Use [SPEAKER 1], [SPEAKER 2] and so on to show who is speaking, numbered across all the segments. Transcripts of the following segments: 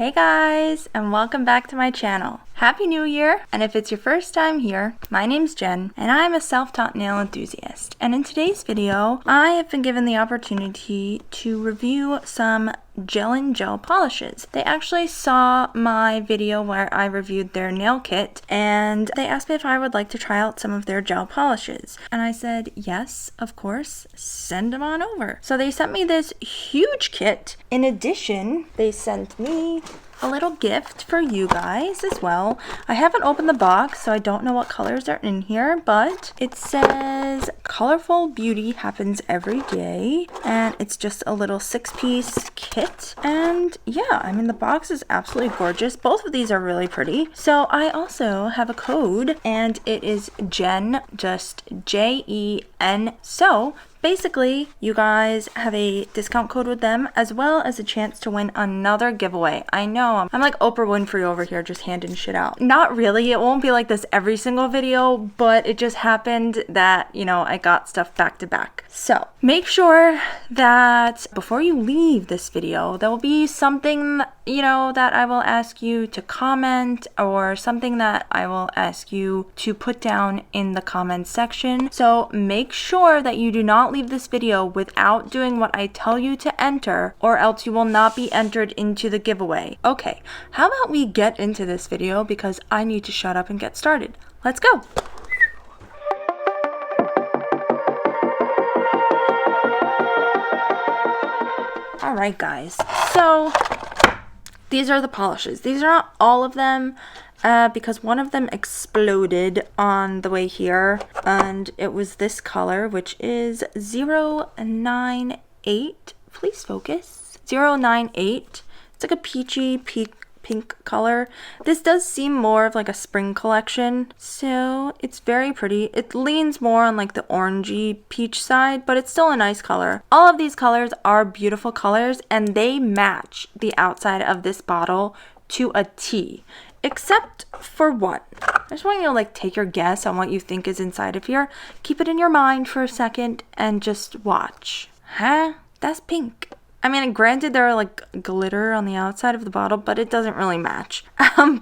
[SPEAKER 1] Hey guys, and welcome back to my channel. Happy New Year! And if it's your first time here, my name's Jen, and I'm a self-taught nail enthusiast. And in today's video, I have been given the opportunity to review some GELLEN gel polishes. They actually saw my video where I reviewed their nail kit, and they asked me if I would like to try out some of their gel polishes. And I said, yes, of course, send them on over. So they sent me this huge kit. In addition, they sent me a little gift for you guys as well. I haven't opened the box, so I don't know what colors are in here, but it says colorful beauty happens every day, and it's just a little 6-piece kit. And yeah, I mean, the box is absolutely gorgeous. Both of these are really pretty. So I also have a code, and it is Jen, just Jen. So basically, you guys have a discount code with them, as well as a chance to win another giveaway. I know, I'm like Oprah Winfrey over here, just handing shit out. Not really, it won't be like this every single video, but it just happened that, you know, I got stuff back to back. So make sure that before you leave this video, there will be something, you know, that I will ask you to comment, or something that I will ask you to put down in the comments section. So make sure that you do not leave this video without doing what I tell you to enter, or else you will not be entered into the giveaway. Okay, how about we get into this video, because I need to shut up and get started. Let's go. Alright guys, so these are the polishes. These are not all of them, because one of them exploded on the way here, and it was this color, which is 098. Please focus. 098. It's like a peachy pink color. This does seem more of like a spring collection, so it's very pretty. It leans more on like the orangey peach side, but it's still a nice color. All of these colors are beautiful colors, and they match the outside of this bottle to a T. Except for what? I just want you to like take your guess on what you think is inside of here. Keep it in your mind for a second and just watch. Huh? That's pink. I mean, granted, there are like glitter on the outside of the bottle, but it doesn't really match.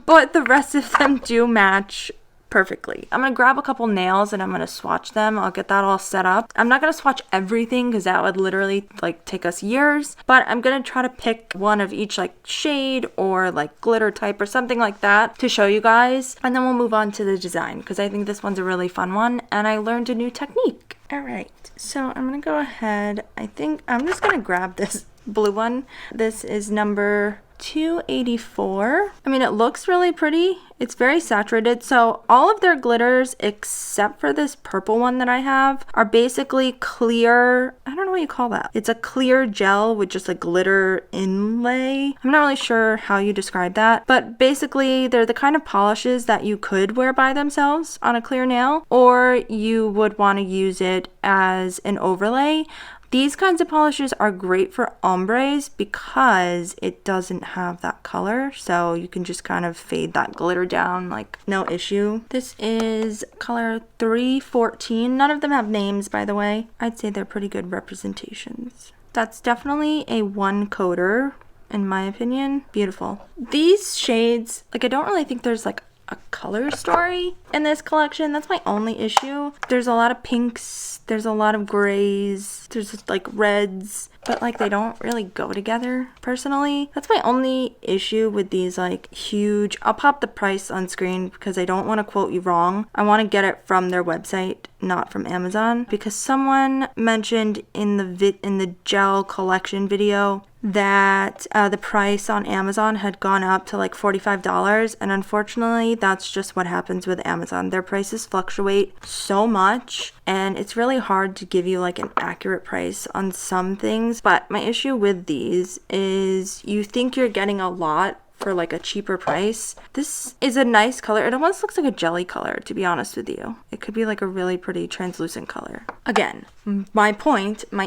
[SPEAKER 1] But the rest of them do match perfectly. I'm gonna grab a couple nails and I'm gonna swatch them. I'll get that all set up. I'm not gonna swatch everything because that would literally like take us years, but I'm gonna try to pick one of each like shade or like glitter type or something like that to show you guys, and then we'll move on to the design, because I think this one's a really fun one and I learned a new technique. All right, so I'm gonna go ahead. I think I'm just gonna grab this blue one. This is number 284. I mean, it looks really pretty. It's very saturated. So all of their glitters, except for this purple one that I have, are basically clear. I don't know what you call that. It's a clear gel with just a glitter inlay. I'm not really sure how you describe that, but basically they're the kind of polishes that you could wear by themselves on a clear nail, or you would want to use it as an overlay. These kinds of polishes are great for ombres because it doesn't have that color, so you can just kind of fade that glitter down like no issue. This is color 314. None of them have names, by the way. I'd say they're pretty good representations. That's definitely a one coater, in my opinion. Beautiful. These shades, like, I don't really think there's like a color story in this collection. That's my only issue. There's a lot of pinks, there's a lot of grays, there's just like reds, but like they don't really go together personally. That's my only issue with these like huge. I'll pop the price on screen because I don't want to quote you wrong. I want to get it from their website, not from Amazon, because someone mentioned in the gel collection video that the price on Amazon had gone up to like $45, and unfortunately that's just what happens with Amazon. Their prices fluctuate so much, and it's really hard to give you like an accurate price on some things. But my issue with these is you think you're getting a lot for like a cheaper price. This is a nice color. It almost looks like a jelly color, to be honest with you. It could be like a really pretty translucent color. Again, my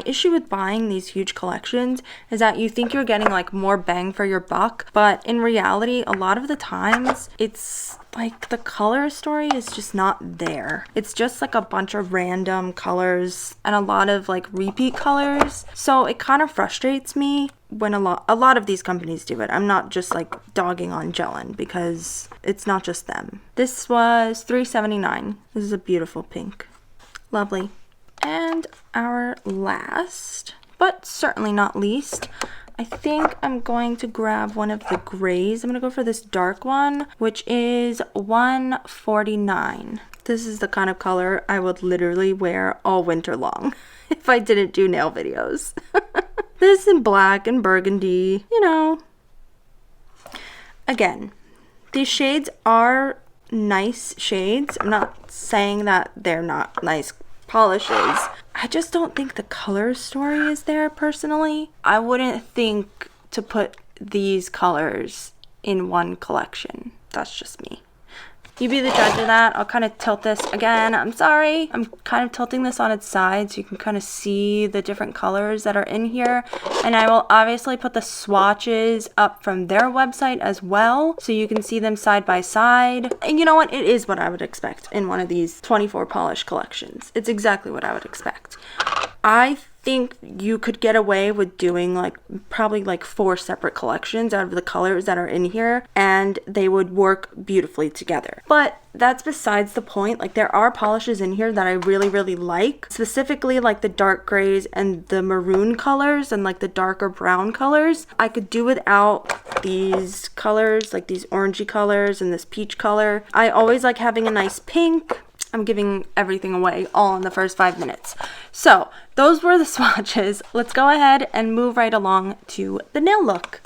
[SPEAKER 1] issue with buying these huge collections is that you think you're getting like more bang for your buck, but in reality, a lot of the times it's like the color story is just not there. It's just like a bunch of random colors and a lot of like repeat colors. So it kind of frustrates me when a lot of these companies do it. I'm not just like dogging on GELLEN because it's not just them. This was $3.79. This is a beautiful pink. Lovely. And our last, but certainly not least, I think I'm going to grab one of the grays. I'm going to go for this dark one, which is $1.49. This is the kind of color I would literally wear all winter long if I didn't do nail videos. This in black and burgundy, you know. Again, these shades are nice shades. I'm not saying that they're not nice polishes. I just don't think the color story is there personally. I wouldn't think to put these colors in one collection. That's just me. You be the judge of that. I'll kind of tilt this again. I'm sorry. I'm kind of tilting this on its side so you can kind of see the different colors that are in here. And I will obviously put the swatches up from their website as well so you can see them side by side. And you know what? It is what I would expect in one of these 24 polish collections. It's exactly what I would expect. I think you could get away with doing like probably like 4 separate collections out of the colors that are in here and they would work beautifully together. But that's besides the point. Like there are polishes in here that I really like, specifically like the dark grays and the maroon colors and like the darker brown colors. I could do without these colors, like these orangey colors and this peach color. I always like having a nice pink. I'm giving everything away all in the first 5 minutes. So those were the swatches. Let's go ahead and move right along to the nail look.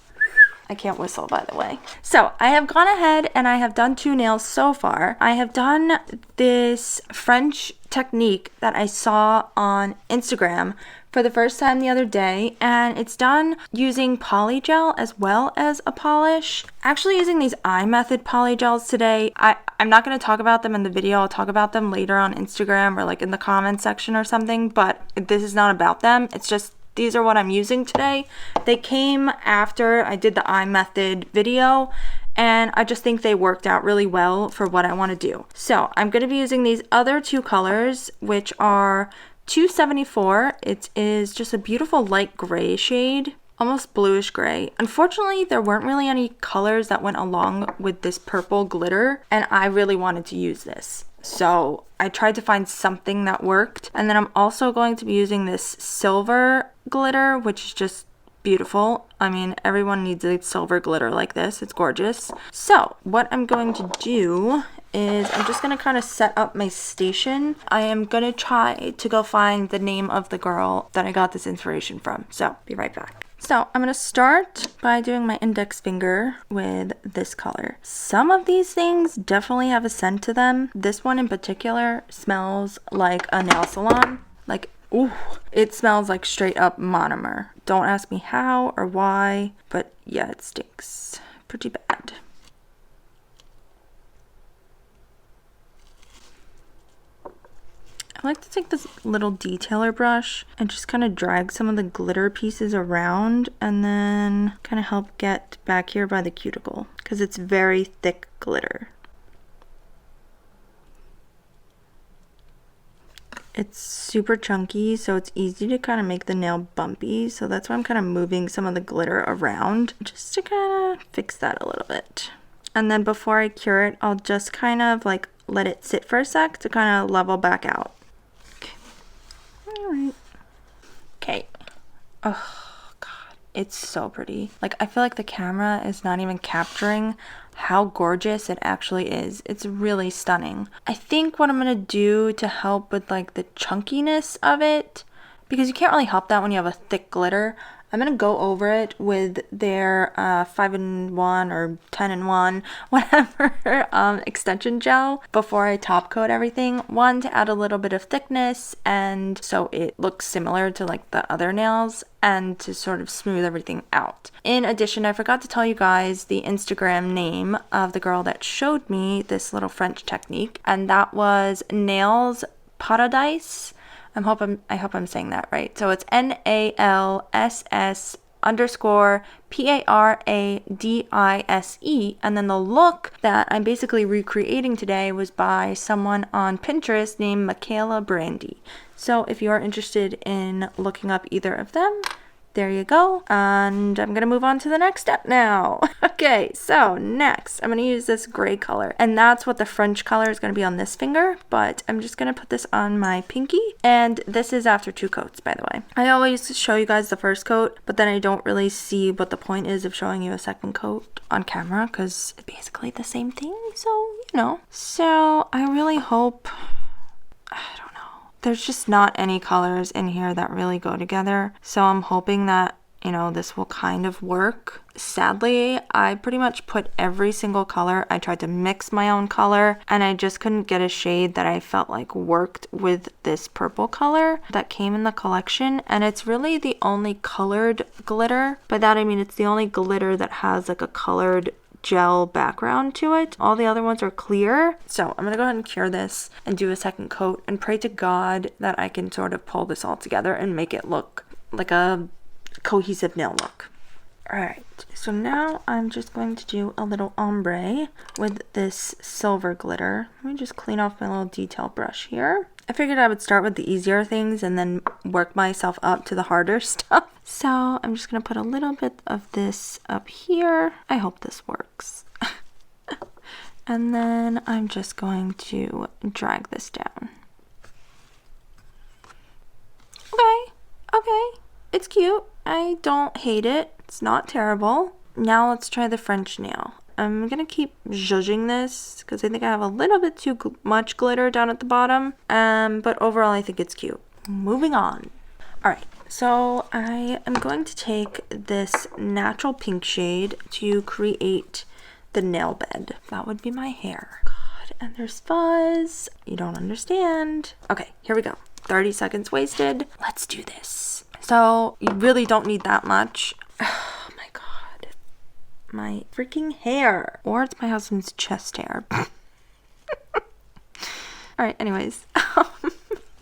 [SPEAKER 1] I can't whistle, by the way. So I have gone ahead and I have done 2 nails so far. I have done this French technique that I saw on Instagram for the first time the other day, and it's done using polygel as well as a polish. Actually using these eye method polygels today. I'm not going to talk about them in the video. I'll talk about them later on Instagram or like in the comment section or something, but this is not about them. It's just these are what I'm using today. They came after I did the eye method video, and I just think they worked out really well for what I want to do. So I'm going to be using these other 2 colors, which are $2.74. It is just a beautiful light gray shade, almost bluish gray. Unfortunately, there weren't really any colors that went along with this purple glitter, and I really wanted to use this. So I tried to find something that worked. And then I'm also going to be using this silver glitter, which is just beautiful. I mean, everyone needs a silver glitter like this. It's gorgeous. So what I'm going to do is I'm just going to kind of set up my station. I am going to try to go find the name of the girl that I got this inspiration from. So be right back. So I'm going to start by doing my index finger with this color. Some of these things definitely have a scent to them. This one in particular smells like a nail salon. Like, ooh, it smells like straight up monomer. Don't ask me how or why, but yeah, it stinks pretty bad. I like to take this little detailer brush and just kind of drag some of the glitter pieces around and then kind of help get back here by the cuticle because it's very thick glitter. It's super chunky, so it's easy to kind of make the nail bumpy. So that's why I'm kind of moving some of the glitter around just to kind of fix that a little bit. And then before I cure it, I'll just kind of like let it sit for a sec to kind of level back out. Alright. Okay. Oh, God. It's so pretty. Like, I feel like the camera is not even capturing how gorgeous it actually is. It's really stunning. I think what I'm going to do to help with, like, the chunkiness of it, because you can't really help that when you have a thick glitter, I'm going to go over it with their 5-in-1 or 10-in-1, whatever, extension gel before I top coat everything. One, to add a little bit of thickness and so it looks similar to like the other nails and to sort of smooth everything out. In addition, I forgot to tell you guys the Instagram name of the girl that showed me this little French technique, and that was Nails Paradise. I hope I'm saying that right. So it's NALSS underscore PARADISE. And then the look that I'm basically recreating today was by someone on Pinterest named Michaela Brandy. So if you're interested in looking up either of them, there you go. And I'm gonna move on to the next step now. Okay, so next I'm gonna use this gray color, and that's what the French color is gonna be on this finger, but I'm just gonna put this on my pinky. And this is after 2 coats, by the way. I always show you guys the first coat, but then I don't really see what the point is of showing you a second coat on camera, because it's basically the same thing, so you know. So I really hope, I don't know, there's just not any colors in here that really go together. So I'm hoping that, you know, this will kind of work. Sadly, I pretty much put every single color. I tried to mix my own color, and I just couldn't get a shade that I felt like worked with this purple color that came in the collection. And it's really the only colored glitter. By that I mean it's the only glitter that has like a colored gel background to it. All the other ones are clear. So I'm gonna go ahead and cure this and do a second coat and pray to God that I can sort of pull this all together and make it look like a cohesive nail look. Alright, so now I'm just going to do a little ombre with this silver glitter. Let me just clean off my little detail brush here. I figured I would start with the easier things and then work myself up to the harder stuff. So I'm just going to put a little bit of this up here. I hope this works. And then I'm just going to drag this down. Okay, it's cute. I don't hate it. It's not terrible. Now let's try the French nail. I'm gonna keep zhuzhing this because I think I have a little bit too much glitter down at the bottom. But overall I think it's cute. Moving on. Alright, so I am going to take this natural pink shade to create the nail bed. That would be my hair. God, and there's fuzz. You don't understand. Okay, here we go. 30 seconds wasted. Let's do this. So you really don't need that much. Oh my God. My freaking hair. Or it's my husband's chest hair. Alright, anyways.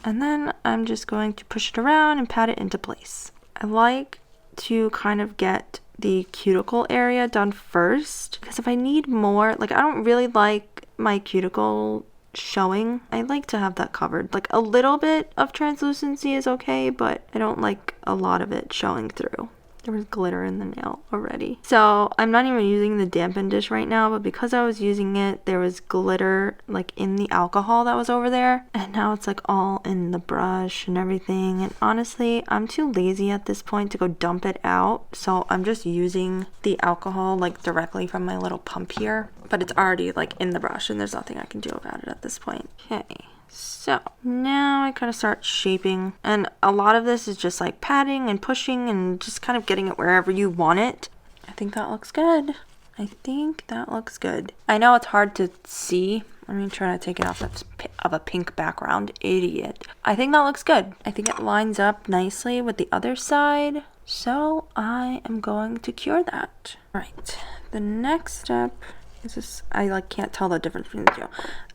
[SPEAKER 1] And then I'm just going to push it around and pat it into place. I like to kind of get the cuticle area done first, because if I need more, like I don't really like my cuticle showing. I like to have that covered. Like a little bit of translucency is okay, but I don't like a lot of it showing through. There was glitter in the nail already. So I'm not even using the dampen dish right now, but because I was using it, there was glitter like in the alcohol that was over there. And now it's like all in the brush and everything. And honestly, I'm too lazy at this point to go dump it out. So I'm just using the alcohol like directly from my little pump here. But it's already like in the brush and there's nothing I can do about it at this point. Okay. So now I kind of start shaping, and a lot of this is just like patting and pushing and just kind of getting it wherever you want it. I think that looks good. I think that looks good. I know it's hard to see. Let me try to take it off of a pink background. Idiot. I think that looks good. I think it lines up nicely with the other side. So I am going to cure that. Right. The next step is I like can't tell the difference between the two,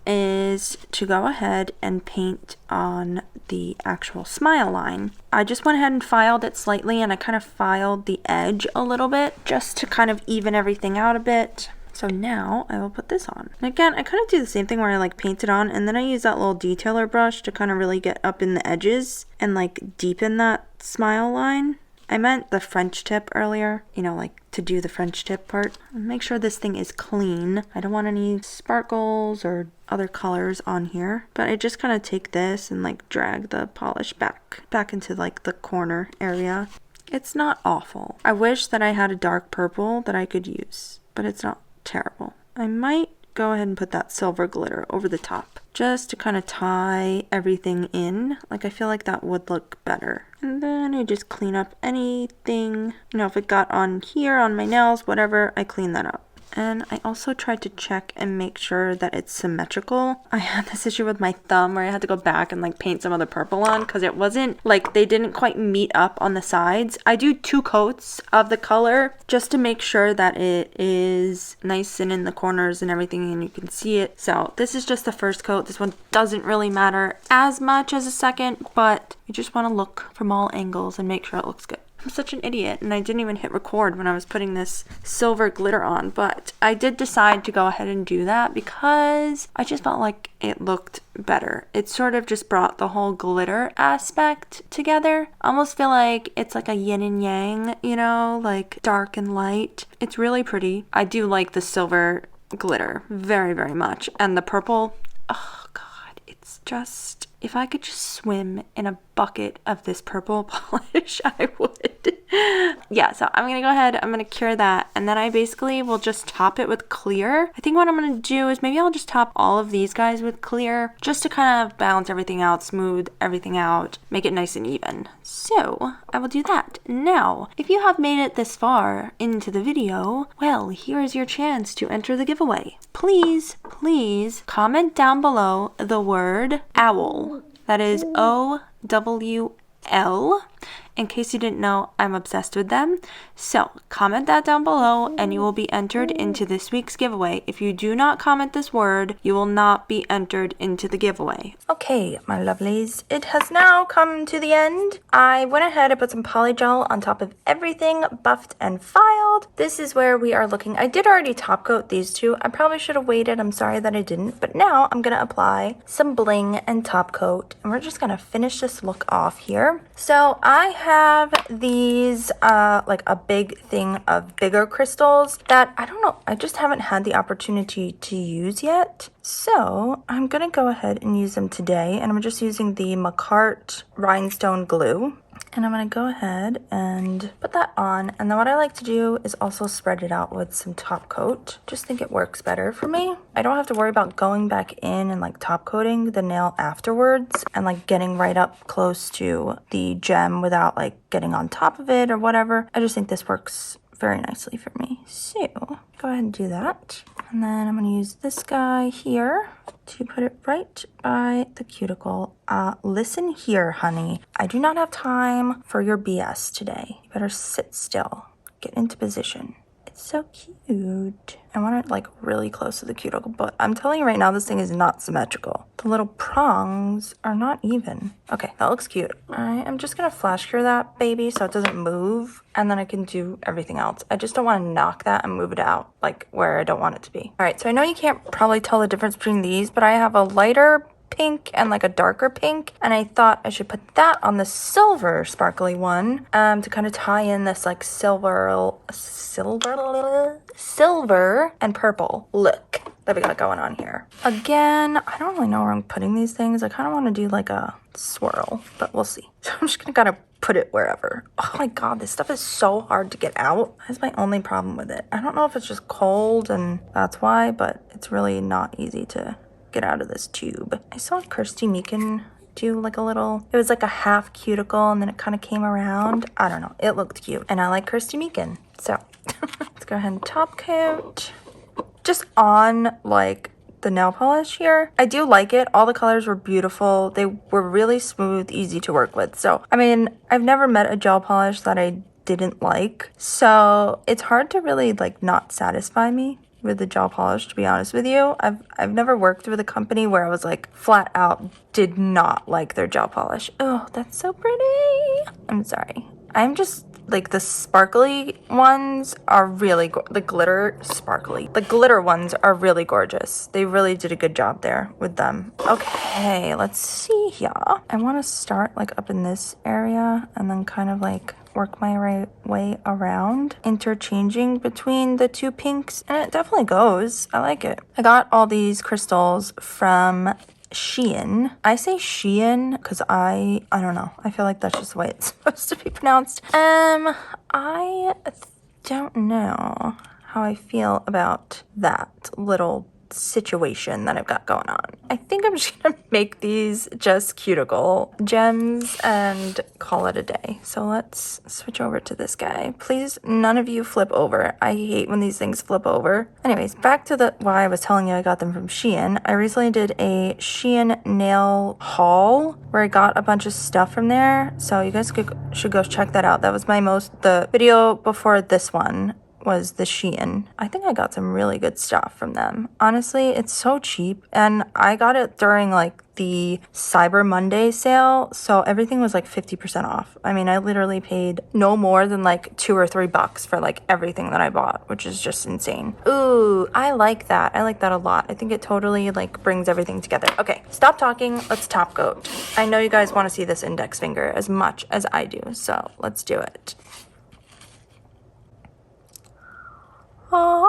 [SPEAKER 1] is to go ahead and paint on the actual smile line. I just went ahead and filed it slightly, and I kind of filed the edge a little bit just to kind of even everything out a bit. So now I will put this on. And again, I kind of do the same thing where I like paint it on, and then I use that little detailer brush to kind of really get up in the edges and like deepen that smile line. I meant the French tip earlier, you know, like to do the French tip part. Make sure this thing is clean. I don't want any sparkles or other colors on here, but I just kind of take this and like drag the polish back into like the corner area. It's not awful. I wish that I had a dark purple that I could use, but it's not terrible. I might go ahead and put that silver glitter over the top just to kind of tie everything in. Like I feel like that would look better. And then I just clean up anything, you know, if it got on here, on my nails, whatever, I clean that up. And I also tried to check and make sure that it's symmetrical. I had this issue with my thumb where I had to go back and like paint some of the purple on because it wasn't like they didn't quite meet up on the sides. I do 2 coats of the color just to make sure that it is nice and in the corners and everything and you can see it. So this is just the first coat. This one doesn't really matter as much as a second, but you just want to look from all angles and make sure it looks good. I'm such an idiot, and I didn't even hit record when I was putting this silver glitter on, but I did decide to go ahead and do that because I just felt like it looked better. It sort of just brought the whole glitter aspect together. I almost feel like it's like a yin and yang, you know, like dark and light. It's really pretty. I do like the silver glitter very, very much, and the purple, oh god, it's just, if I could just swim in a bucket of this purple polish, I would. Yeah, so I'm gonna go ahead, I'm gonna cure that, and then I basically will just top it with clear. I think what I'm gonna do is maybe I'll just top all of these guys with clear, just to kind of balance everything out, smooth everything out, make it nice and even. So I will do that. Now, if you have made it this far into the video, well, here is your chance to enter the giveaway. Please, please comment down below the word owl. That is OWL. In case you didn't know, I'm obsessed with them. So comment that down below and you will be entered into this week's giveaway. If you do not comment this word, you will not be entered into the giveaway. Okay, my lovelies, it has now come to the end. I went ahead and put some polygel on top of everything, buffed and filed. This is where we are looking. I did already top coat these two. I probably should have waited. I'm sorry that I didn't. But now I'm going to apply some bling and top coat. And we're just going to finish this look off here. So I have these like a big thing of bigger crystals that I don't know, I just haven't had the opportunity to use yet. So I'm gonna go ahead and use them today, and I'm just using the Macart rhinestone glue. And I'm going to go ahead and put that on. And then what I like to do is also spread it out with some top coat. Just think it works better for me. I don't have to worry about going back in and like top coating the nail afterwards and like getting right up close to the gem without like getting on top of it or whatever. I just think this works very nicely for me. So go ahead and do that. And then I'm going to use this guy here to put it right by the cuticle. Listen here, honey. I do not have time for your BS today. You better sit still. Get into position. It's so cute. I want it like really close to the cuticle, but I'm telling you right now, this thing is not symmetrical. The little prongs are not even. Okay, that looks cute. I am just gonna flash cure that baby so it doesn't move, and then I can do everything else. I just don't want to knock that and move it out like where I don't want it to be. All right, so I know you can't probably tell the difference between these, but I have a lighter pink and like a darker pink, and I thought I should put that on the silver sparkly one to kind of tie in this like silver and purple look that we got going on here. Again, I don't really know where I'm putting these things. I kind of want to do like a swirl, but we'll see. So I'm just gonna gotta put it wherever. Oh my god, this stuff is so hard to get out. That's my only problem with it. I don't know if it's just cold and that's why, but it's really not easy to get out of this tube. I saw Kirsty Meakin do like a little, it was like a half cuticle and then it kind of came around. I don't know, it looked cute and I like Kirsty Meakin. So let's go ahead and top coat just on like the nail polish here. I do like it. All the colors were beautiful. They were really smooth, easy to work with. So I mean, I've never met a gel polish that I didn't like, so it's hard to really like not satisfy me with the gel polish, to be honest with you. I've never worked with a company where I was like flat out did not like their gel polish. Oh, that's so pretty. I'm sorry. I'm just like the sparkly ones are really the glitter ones are really gorgeous. They really did a good job there with them. Okay, let's see here. I want to start like up in this area and then kind of like work my way around, interchanging between the two pinks, and it definitely goes. I like it. I got all these crystals from Shein. I say Shein because I don't know. I feel like that's just the way it's supposed to be pronounced. I don't know how I feel about that little situation that I've got going on. I think I'm just gonna make these just cuticle gems and call it a day. So let's switch over to this guy. Please, none of you flip over. I hate when these things flip over. Anyways, back to why I was telling you I got them from Shein. I recently did a Shein nail haul where I got a bunch of stuff from there. So you guys should go check that out. That was the video before this one. was the Shein. I think I got some really good stuff from them. Honestly, it's so cheap, and I got it during like the Cyber Monday sale, so everything was like 50% off. I mean, I literally paid no more than like $2 or $3 for like everything that I bought, which is just insane. Ooh, I like that. I like that a lot. I think it totally like brings everything together. Okay, stop talking. Let's top coat. I know you guys want to see this index finger as much as I do, so let's do it. Oh.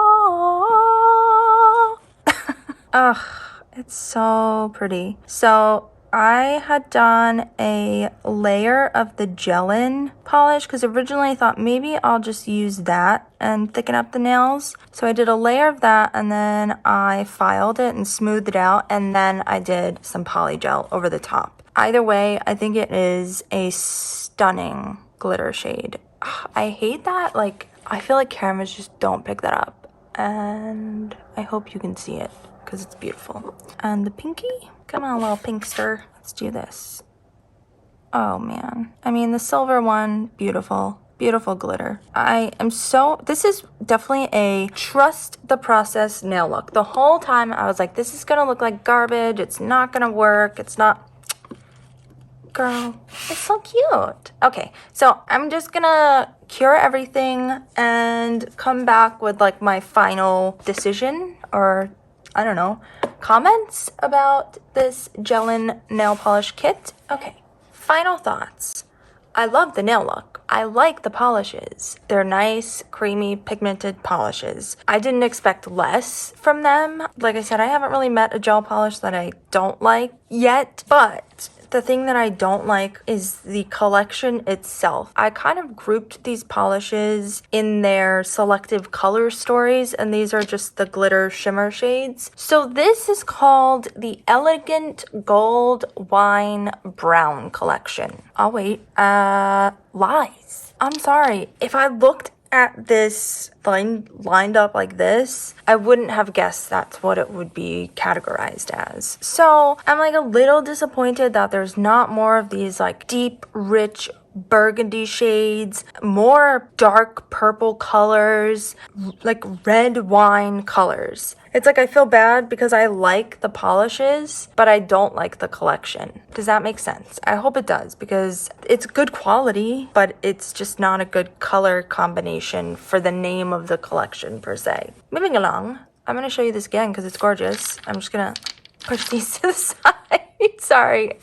[SPEAKER 1] Ugh, it's so pretty. So I had done a layer of the GELLEN polish because originally I thought maybe I'll just use that and thicken up the nails. So I did a layer of that, and then I filed it and smoothed it out, and then I did some poly gel over the top. Either way, I think it is a stunning glitter shade. Ugh, I hate that, like, I feel like cameras just don't pick that up, and I hope you can see it because it's beautiful. And the pinky, come on, little pinkster, let's do this. Oh man, I mean, the silver one, beautiful, beautiful glitter. This is definitely a trust the process nail look. The whole time I was like, this is gonna look like garbage, it's not gonna work, it's not. Girl, it's so cute. Okay, so I'm just gonna cure everything and come back with like my final decision, or I don't know, comments about this GELLEN nail polish kit. Okay, final thoughts. I love the nail look. I like the polishes. They're nice, creamy, pigmented polishes. I didn't expect less from them. Like I said, I haven't really met a gel polish that I don't like yet, but the thing that I don't like is the collection itself. I kind of grouped these polishes in their selective color stories, and these are just the glitter shimmer shades. So this is called the Elegant Gold Wine Brown collection. Oh wait, lies. I'm sorry. If I looked at this lined up like this, I wouldn't have guessed that's what it would be categorized as. So I'm like a little disappointed that there's not more of these like deep, rich burgundy shades, more dark purple colors, like red wine colors. It's like I feel bad because I like the polishes, but I don't like the collection. Does that make sense? I hope it does, because it's good quality, but it's just not a good color combination for the name of the collection per se. Moving along, I'm gonna show you this again because it's gorgeous. I'm just gonna push these to the side. Sorry.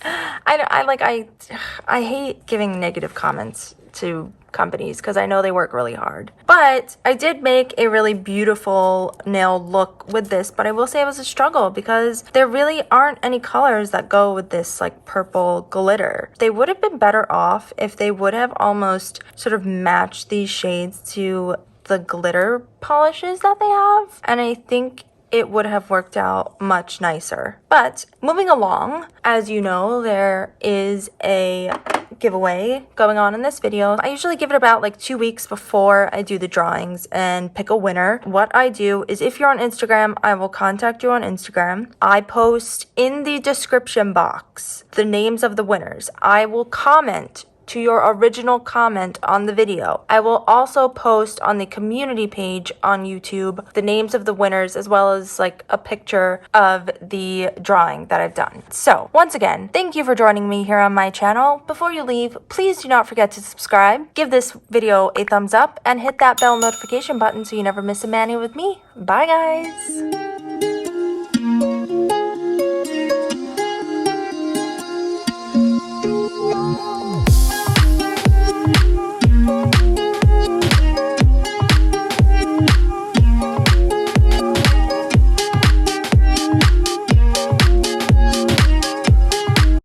[SPEAKER 1] I hate giving negative comments to companies because I know they work really hard. But I did make a really beautiful nail look with this, but I will say it was a struggle because there really aren't any colors that go with this like purple glitter. They would have been better off if they would have almost sort of matched these shades to the glitter polishes that they have. And I think it would have worked out much nicer. But moving along, as you know, there is a giveaway going on in this video. I usually give it about like 2 weeks before I do the drawings and pick a winner. What I do is, if you're on Instagram, I will contact you on Instagram. I post in the description box the names of the winners. I will comment to your original comment on the video. I will also post on the community page on YouTube the names of the winners, as well as like a picture of the drawing that I've done. So once again, thank you for joining me here on my channel. Before you leave, please do not forget to subscribe, give this video a thumbs up, and hit that bell notification button so you never miss a mani with me. Bye guys!